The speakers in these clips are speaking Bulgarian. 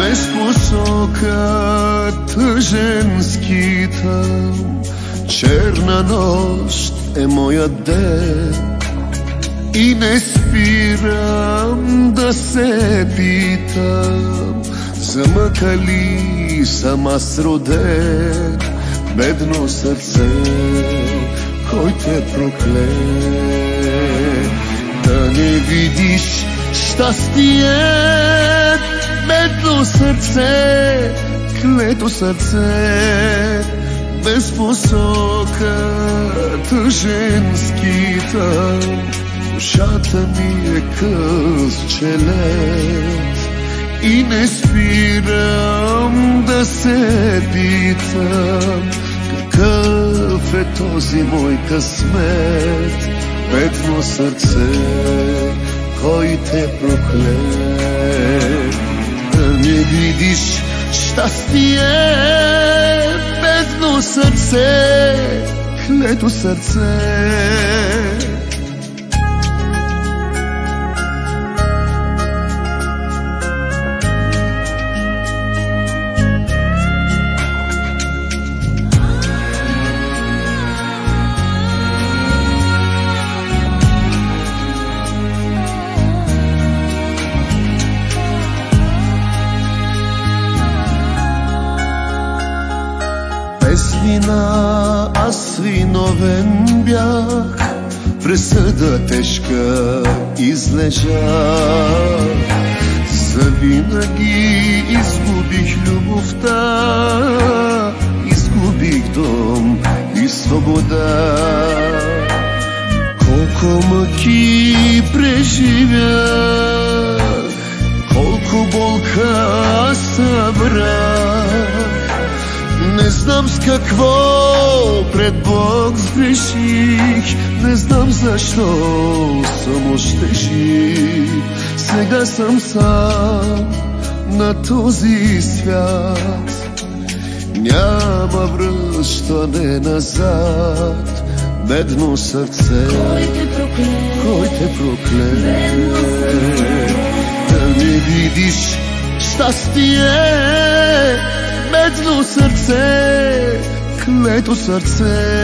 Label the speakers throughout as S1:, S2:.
S1: без посока тъженски там. Черна нощ е моят ден и не спирам да се питам, за мъка ли съм аз роден, бедно сърце, кой те прокле? Да не видиш щастие, бедно сърце, клето сърце, без посока тъженски там. Душата ми е късчелет и не спирам да се питам, какъв е този мой късмет, бедно сърце, кой те прокле? Да не видиш щастие, бедно сърце, клето сърце. Без вина аз виновен бях, присъда тежка излежах. Завинаги изгубих любовта, изгубих дом и свобода. Колко мъки преживях, колко болка събрах. Не знам с какво пред Бог сгреших, не знам защо съм още жив. Сега съм сам на този свят, няма връщане назад. Бедно сърце, кой те прокле? Да не видиш щастие, бедно сърце, клето сърце.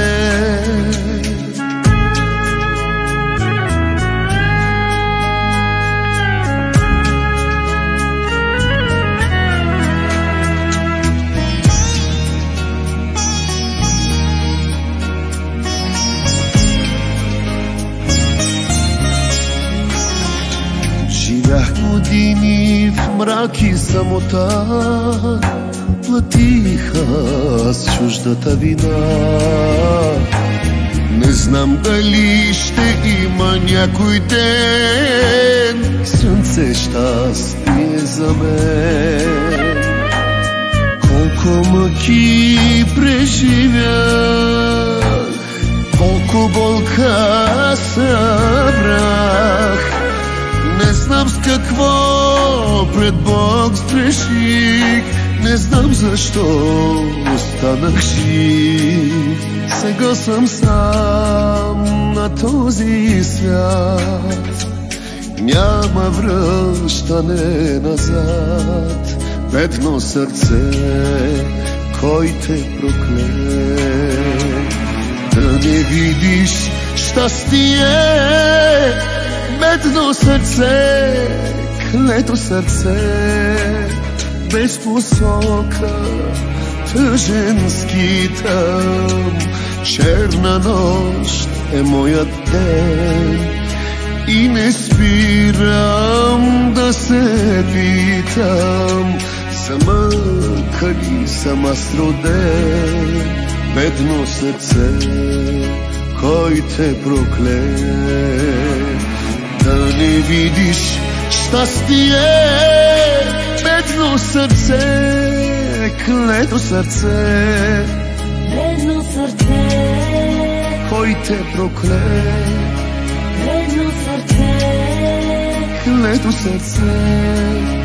S1: Живях години в мрак и самота, платиха с чуждата вина. Не знам дали ще има някой ден слънце щастие за мен. Колко мъки преживях, колко болка събрах. Не знам с какво пред Бог сгреших, не знам защо останах жив. Сега съм сам на този свят, няма връщане назад. Бедно сърце, кой те прокле? Да не видиш щастие, бедно сърце, клето сърце. Без посока тъженски там. Черна нощ е моят ден и не спирам да се питам, за мъка ли съм аз роден? Бедно сърце, кой те прокле? Да не видиш щастие, бедно сърце, клето сърце.
S2: Бедно сърце,
S1: кой те прокле?
S2: бедно сърце,
S1: Клето сърце.